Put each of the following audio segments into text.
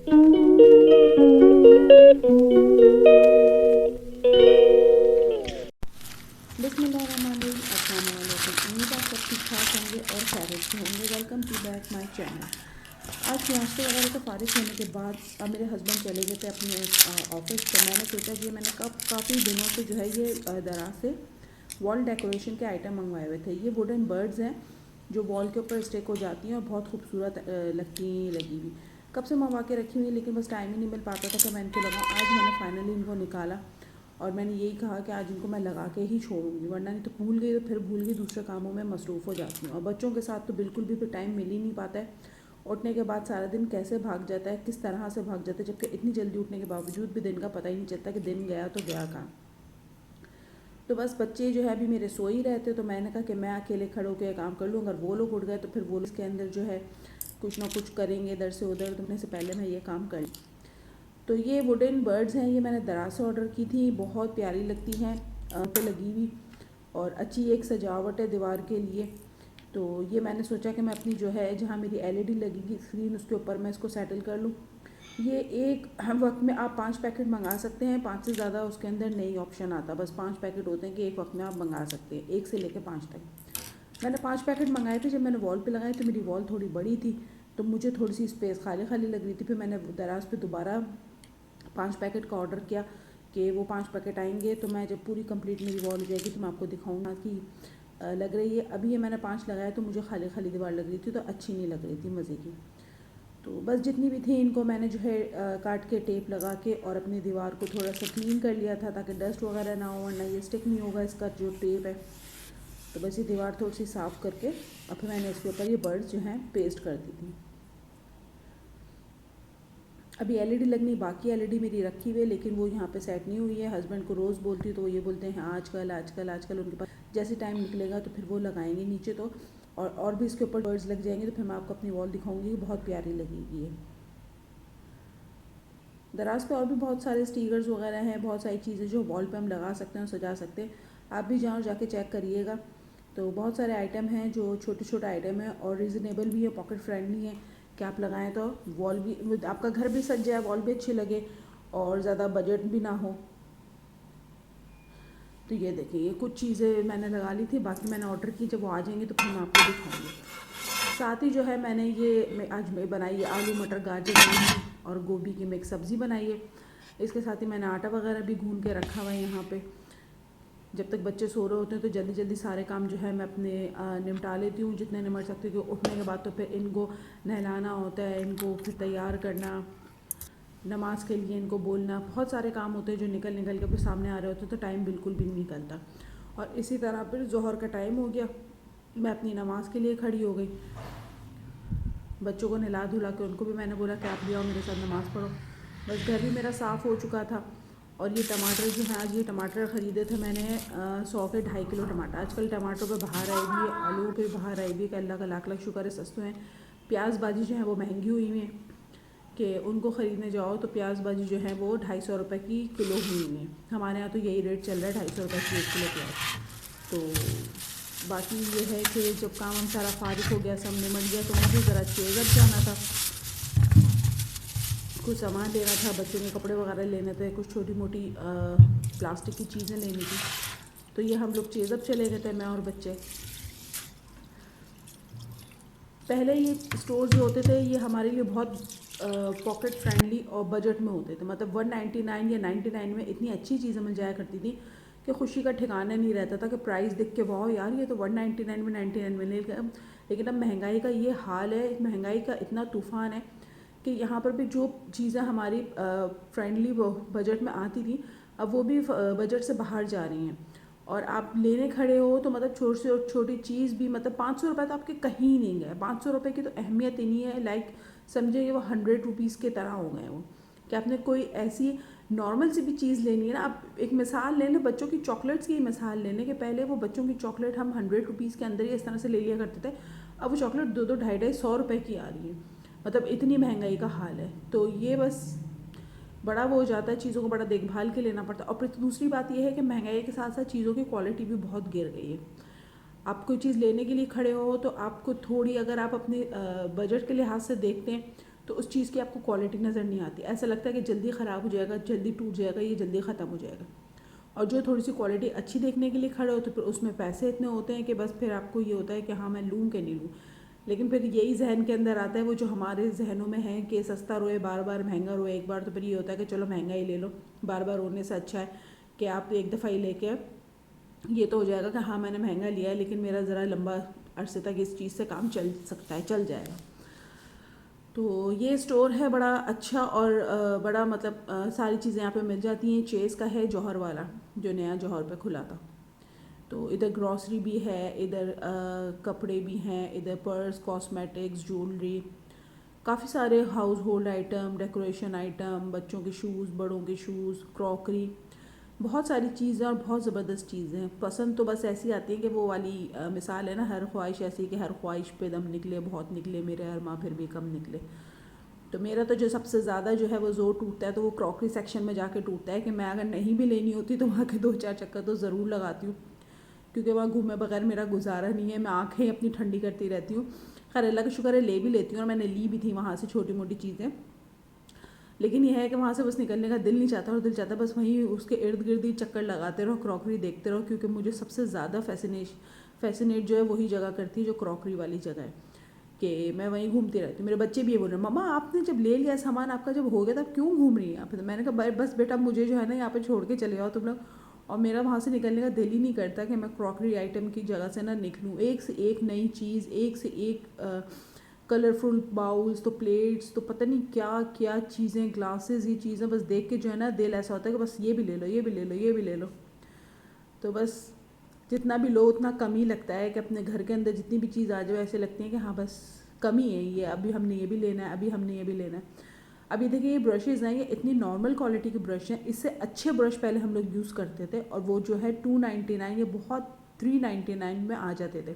बिस्मिल्लाहिर्रहमानिर्रहीम, अस्सलाम वालेकुम। उम्मीद आप सब ठीक ठाक होंगे और खैरियत से होंगे। Welcome to back my channel. आज नाश्ते वगैरह से फारिग होने के बाद अब मेरे हस्बैंड चले गए थे अपने ऑफिस। तो मैंने सोचा कि मैंने काफ़ी दिनों से जो है ये दराज से वॉल डेकोरेशन के आइटम मंगवाए हुए थे। ये वुडन बर्ड्स हैं जो वॉल के ऊपर स्टिक हो जाती हैं और बहुत खूबसूरत लगती हैं। लगी हुई कब से मंगवा के रखी हुई, लेकिन बस टाइम ही नहीं मिल पाता था कि मैं इनको लगा। आज मैंने फाइनली इनको निकाला और मैंने यही कहा कि आज इनको मैं लगा के ही छोड़ूंगी, वरना नहीं तो भूल गई तो फिर भूल गई, दूसरे कामों में मसरूफ़ हो जाती हूँ। और बच्चों के साथ तो बिल्कुल भी फिर टाइम मिल ही नहीं पाता है। उठने के बाद सारा दिन कैसे भाग जाता है, किस तरह से भाग जाता है, जबकि इतनी जल्दी उठने के बावजूद भी दिन का पता ही नहीं चलता कि दिन गया तो गया कहाँ। तो बस बच्चे जो है अभी मेरे सो ही रहते, तो मैंने कहा कि मैं अकेले खड़े होकर काम कर लूँ। अगर वो लोग उठ गए तो फिर वो लोग इसके अंदर जो है कुछ ना कुछ करेंगे इधर से उधर, तो से पहले मैं ये काम कर। तो ये वुडन बर्ड्स हैं, ये मैंने दराज से ऑर्डर की थी। बहुत प्यारी लगती हैं पे लगी हुई और अच्छी एक सजावट है दीवार के लिए। तो ये मैंने सोचा कि मैं अपनी जो है जहाँ मेरी एलईडी लगेगी स्क्रीन उसके ऊपर मैं इसको सेटल कर लूँ। ये एक वक्त में आप 5 पैकेट मंगा सकते हैं, 5 से ज़्यादा उसके अंदर नहीं ऑप्शन आता। बस 5 पैकेट होते हैं कि एक वक्त में आप मंगा सकते हैं, 1 से लेकर 5 तक। मैंने 5 पैकेट मंगाए थे। जब मैंने वॉल पे लगाए तो मेरी वॉल थोड़ी बड़ी थी, तो मुझे थोड़ी सी स्पेस खाली खाली लग रही थी। फिर मैंने दराज पे दोबारा 5 पैकेट का ऑर्डर किया कि वो 5 पैकेट आएंगे तो मैं जब पूरी कंप्लीट मेरी वॉल हो जाएगी तो मैं आपको दिखाऊंगा कि लग रही है। अभी ये मैंने 5 लगाए तो मुझे खाली खाली दीवार लग रही थी, तो अच्छी नहीं लग रही थी मज़े की। तो बस जितनी भी थी इनको मैंने जो है काट के टेप लगा के और अपनी दीवार को थोड़ा सा क्लीन कर लिया था ताकि डस्ट वगैरह ना हो, वरना ये स्टिक नहीं होगा इसका जो टेप है। तो बस ये दीवार थोड़ी सी साफ़ करके और फिर मैंने इसके ऊपर ये बर्ड्स जो हैं पेस्ट कर दी थी। अभी एलईडी लगनी बाकी, एलईडी मेरी रखी हुई है लेकिन वो यहाँ पे सेट नहीं हुई है। हस्बैंड को रोज़ बोलती तो वो ये बोलते हैं आजकल आजकल आजकल, उनके पास जैसे टाइम निकलेगा तो फिर वो लगाएंगे नीचे। तो और भी इसके ऊपर बर्ड्स लग जाएंगे तो फिर मैं आपको अपनी वॉल दिखाऊंगी कि बहुत प्यारी लगेगी ये। दराज पे और भी बहुत सारे स्टिकर्स वगैरह हैं, बहुत सारी चीज़ें जो वॉल पे हम लगा सकते हैं, सजा सकते हैं। आप भी जाओ जाके चेक करिएगा। तो बहुत सारे आइटम हैं जो छोटे छोटे आइटम हैं और रिजनेबल भी है, पॉकेट फ्रेंडली है कि आप लगाएं तो वॉल भी आपका घर भी सज जाए, वॉल भी अच्छी लगे और ज़्यादा बजट भी ना हो। तो ये देखिए ये कुछ चीज़ें मैंने लगा ली थी, बाकी मैंने ऑर्डर की, जब वो आ जाएंगे तो फिर मैं आपको दिखाऊंगी। साथ ही जो है मैंने ये आज मैं बनाई है आलू मटर गाजर और गोभी की मिक्स सब्ज़ी बनाई है। इसके साथ ही मैंने आटा वगैरह भी गूंद के रखा हुआ है यहाँ पे। जब तक बच्चे सो रहे होते हैं तो जल्दी जल्दी सारे काम जो है मैं अपने निपटा लेती हूँ जितने निपट सकती हूँ। उठने के बाद तो फिर इनको नहलाना होता है, इनको फिर तैयार करना, नमाज के लिए इनको बोलना, बहुत सारे काम होते हैं जो निकल निकल के फिर सामने आ रहे होते हैं, तो टाइम बिल्कुल भी नहीं निकलता। और इसी तरह फिर ज़ोहर का टाइम हो गया, मैं अपनी नमाज़ के लिए खड़ी हो गई। बच्चों को नहला धुला के उनको भी मैंने बोला कि आप भी आओ मेरे साथ नमाज़ पढ़ो। बस घर भी मेरा साफ़ हो चुका था। और ये टमाटर जो हैं, आज ये टमाटर ख़रीदे थे मैंने 100 के 2.5 किलो टमाटर। आजकल टमाटरों पे बाहर आई भी है, आलू पे बाहर आई भी है कि अल्लाह का लाख लाख शुक्र है सस्ते हैं। प्याज भाजी जो है वो महंगी हुई हुई है कि उनको ख़रीदने जाओ तो प्याज भाजी जो है वो 250 रुपये की किलो हुई हुई है। हमारे यहाँ तो यही रेट चल रहा है, 250 रुपये की 1 किलो प्याज। तो बाकी ये है कि जब काम हम सारा फारिग हो गया, सब निमट गया, तो मुझे ज़रा चेज़अप जाना था, कुछ सामान लेना था, बच्चों के कपड़े वगैरह लेने थे, कुछ छोटी मोटी प्लास्टिक की चीज़ें लेनी थी। तो ये हम लोग चेज़अप चले गए थे, मैं और बच्चे। पहले ये स्टोर्स जो होते थे ये हमारे लिए बहुत पॉकेट फ्रेंडली और बजट में होते थे। मतलब 199 या 99 में इतनी अच्छी चीज़ें मिल जाया करती थी कि खुशी का ठिकाना नहीं रहता था कि प्राइस देख के वाह यार ये तो 199 में 99 में ले। लेकिन अब महंगाई का ये हाल है, महंगाई का इतना तूफ़ान है कि यहाँ पर भी जो चीज़ें हमारी फ्रेंडली बजट में आती थी अब वो भी बजट से बाहर जा रही हैं। और आप लेने खड़े हो तो मतलब छोटी से छोटी चीज़ भी मतलब 500 रुपये तो आपके कहीं नहीं गए। 500 रुपये की तो अहमियत ही नहीं है, लाइक समझिए वो 100 रुपीज़ के तरह हो गए वो। कि आपने कोई ऐसी नॉर्मल सी भी चीज़ लेनी है ना, आप एक मिसाल ले लें, बच्चों की चॉकलेट्स की मिसाल लेने के पहले वो बच्चों की चॉकलेट हम 100 रुपीज़ के अंदर ही इस तरह से ले लिया करते थे। अब वो चॉकलेट 2-2 250 100 रुपये की आ रही है। मतलब इतनी महंगाई का हाल है। तो ये बस बड़ा वो हो जाता है, चीज़ों को बड़ा देखभाल के लेना पड़ता है। और फिर दूसरी बात यह है कि महंगाई के साथ साथ चीज़ों की क्वालिटी भी बहुत गिर गई है। आप कोई चीज़ लेने के लिए खड़े हो तो आपको थोड़ी, अगर आप अपने बजट के लिहाज से देखते हैं तो उस चीज़ की आपको क्वालिटी नज़र नहीं आती, ऐसा लगता है कि जल्दी ख़राब हो जाएगा, जल्दी टूट जाएगा, ये जल्दी ख़त्म हो जाएगा। और जो थोड़ी सी क्वालिटी अच्छी देखने के लिए खड़े हो तो फिर उसमें पैसे इतने होते हैं कि बस फिर आपको ये होता है कि हाँ मैं लूँ कि नहीं लूँ। लेकिन फिर यही जहन के अंदर आता है, वो जो हमारे जहनों में है कि सस्ता रोए बार बार, महंगा रोए एक बार, तो फिर ये होता है कि चलो महंगा ही ले लो। बार बार रोने से अच्छा है कि आप एक दफ़ा ही लेके ये तो हो जाएगा कि हाँ मैंने महंगा लिया है लेकिन मेरा ज़रा लंबा अरसे तक इस चीज़ से काम चल सकता है, चल जाएगा। तो ये स्टोर है बड़ा अच्छा और बड़ा मतलब सारी चीज़ें यहाँ पे मिल जाती हैं। चेस का है, जौहर वाला, जो नया जौहर पे खुला था। तो इधर ग्रॉसरी भी है, इधर कपड़े भी हैं, इधर पर्स, कॉस्मेटिक्स, ज्वेलरी, काफ़ी सारे house hold item, decoration item, बच्चों के शूज़, बड़ों के शूज़, क्रॉकरी, बहुत सारी चीज़ें और बहुत ज़बरदस्त चीज़ें हैं। पसंद तो बस ऐसी आती है कि वो वाली मिसाल है ना, हर ख्वाहिश ऐसी कि हर ख्वाहिश पे दम निकले, बहुत निकले मेरे अरमा फिर भी कम निकले। तो मेरा तो जो सबसे ज़्यादा जो है वो ज़ोर टूटता है तो वो क्रॉकरी सेक्शन में जाके टूटता है कि मैं अगर नहीं भी लेनी होती तो वहाँ के 2-4 चक्कर तो ज़रूर लगाती हूँ, क्योंकि वहाँ घूमे बगैर मेरा गुजारा नहीं है। मैं आँखें अपनी ठंडी करती रहती हूँ। खैर अल्लाह का शुक्र है ले भी लेती हूँ, और मैंने ली भी थी वहाँ से छोटी मोटी चीज़ें। लेकिन यह है कि वहाँ से बस निकलने का दिल नहीं चाहता, और दिल चाहता बस वहीं उसके इर्द गिर्द ही चक्कर लगाते रहो, क्रॉकरी देखते रहो, क्योंकि मुझे सबसे ज़्यादा फैसिनेट जो है वही जगह करती है जो क्रॉकरी वाली जगह है, कि मैं वहीं घूमती रहती हूँ। मेरे बच्चे भी ये बोल रहे हैं, मम्मा आपने जब ले लिया सामान आपका जब हो गया तब क्यों घूम रही हैं यहाँ पे? तो मैंने कहा बस बेटा मुझे जो है ना यहाँ पे छोड़ के चले जाओ तुम लोग, और मेरा वहाँ से निकलने का दिल ही नहीं करता कि मैं क्रॉकरी आइटम की जगह से ना निकलूँ। एक से एक नई चीज़, एक से एक कलरफुल बाउल्स, तो प्लेट्स, तो पता नहीं क्या क्या चीज़ें, ग्लासेस, ये चीज़ें बस देख के जो है ना दिल ऐसा होता है कि बस ये भी ले लो, ये भी ले लो, ये भी ले लो। तो बस जितना भी लो उतना कम ही लगता है कि अपने घर के अंदर जितनी भी चीज़ आ जाए ऐसे लगती है कि हाँ बस कमी है, ये अभी हमने ये भी लेना है, अभी हमने ये भी लेना है। अभी देखिए ये ब्रशेज़ हैं, ये इतनी नॉर्मल क्वालिटी के ब्रश हैं, इससे अच्छे ब्रश पहले हम लोग यूज़ करते थे, और वो जो है 299 ये बहुत 399 में आ जाते थे।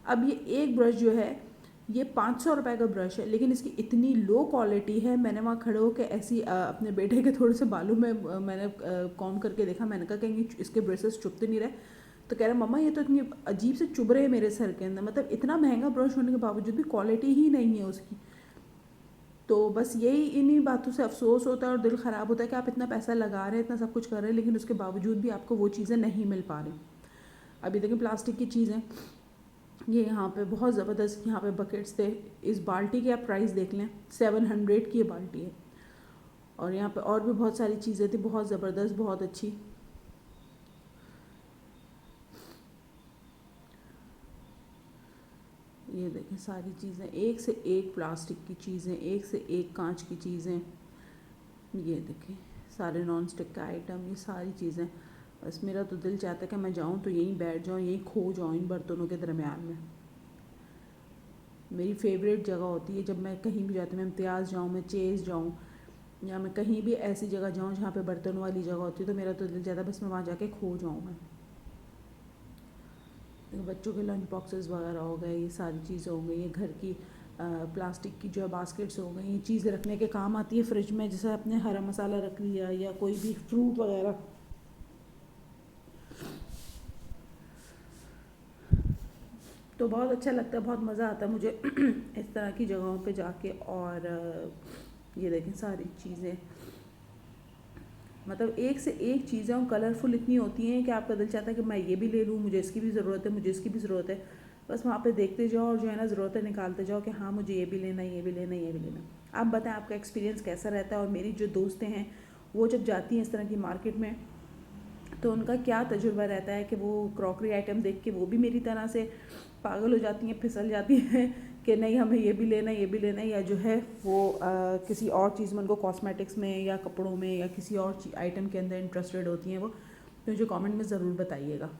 अब ये एक ब्रश जो है ये 500 रुपये का ब्रश है, लेकिन इसकी इतनी लो क्वालिटी है। मैंने वहाँ खड़े होकर ऐसी अपने बेटे के थोड़े से बालों में मैंने कॉम करके देखा, मैंने कहा कहीं इसके ब्रशेस चुभते नहीं रहे, तो कह रहा मम्मा ये तो इतनी अजीब से चुभ रहे हैं मेरे सर के अंदर, मतलब इतना महंगा ब्रश होने के बावजूद भी क्वालिटी ही नहीं है उसकी। तो बस यही इन्हीं बातों से अफसोस होता है और दिल ख़राब होता है कि आप इतना पैसा लगा रहे हैं, इतना सब कुछ कर रहे हैं, लेकिन उसके बावजूद भी आपको वो चीज़ें नहीं मिल पा रही। अभी देखिए प्लास्टिक की चीज़ें, ये यहाँ पे बहुत ज़बरदस्त यहाँ पे बकेट्स थे। इस बाल्टी के आप प्राइस देख लें, 700 की ये बाल्टी है। और यहाँ पे और भी बहुत सारी चीज़ें थी, बहुत ज़बरदस्त, बहुत अच्छी। ये देखें सारी चीज़ें, एक से एक प्लास्टिक की चीज़ें, एक से एक कांच की चीज़ें। ये देखें सारे नॉन स्टिक का आइटम, ये सारी चीज़ें। बस मेरा तो दिल चाहता है कि मैं जाऊँ तो यहीं बैठ जाऊँ, यहीं खो जाऊँ इन बर्तनों के दरमियान में। मेरी फेवरेट जगह होती है जब मैं कहीं भी जाती हूँ, मैं इम्तियाज़ जाऊँ, मैं चेज़ जाऊँ, या मैं कहीं भी ऐसी जगह जाऊँ जहाँ पे बर्तनों वाली जगह होती है, तो मेरा तो दिल चाहता है बस मैं वहाँ जाके खो जाऊँ मैं। बच्चों के लंच बॉक्सेस वगैरह हो गए, ये सारी चीज़ें हो गई, ये घर की प्लास्टिक की जो है बास्केट्स हो गई, ये चीज़ें रखने के काम आती है फ्रिज में, जैसे आपने हरा मसाला रख लिया या कोई भी फ्रूट वगैरह। तो बहुत अच्छा लगता है, बहुत मज़ा आता है मुझे इस तरह की जगहों पे जाके। और ये देखें सारी चीज़ें, मतलब एक से एक चीज़ें और कलरफुल इतनी होती हैं कि आपका दिल चाहता है कि मैं ये भी ले लूँ, मुझे इसकी भी ज़रूरत है, मुझे इसकी भी ज़रूरत है। बस वहाँ पे देखते जाओ और जो है ना ज़रूरतें निकालते जाओ कि हाँ मुझे ये भी लेना है, ये भी लेना है, ये भी लेना। आप बताएं आपका एक्सपीरियंस कैसा रहता है, और मेरी जो दोस्तें हैं वो जब जाती हैं इस तरह की मार्केट में तो उनका क्या तजुर्बा रहता है कि वो क्रॉकरी आइटम देख के वो भी मेरी तरह से पागल हो जाती हैं, फिसल जाती हैं कि नहीं हमें ये भी लेना है, ये भी लेना है, या जो है वो किसी और चीज़ में, उनको कॉस्मेटिक्स में या कपड़ों में या किसी और आइटम के अंदर इंटरेस्टेड होती हैं वो। तो मुझे कमेंट में ज़रूर बताइएगा।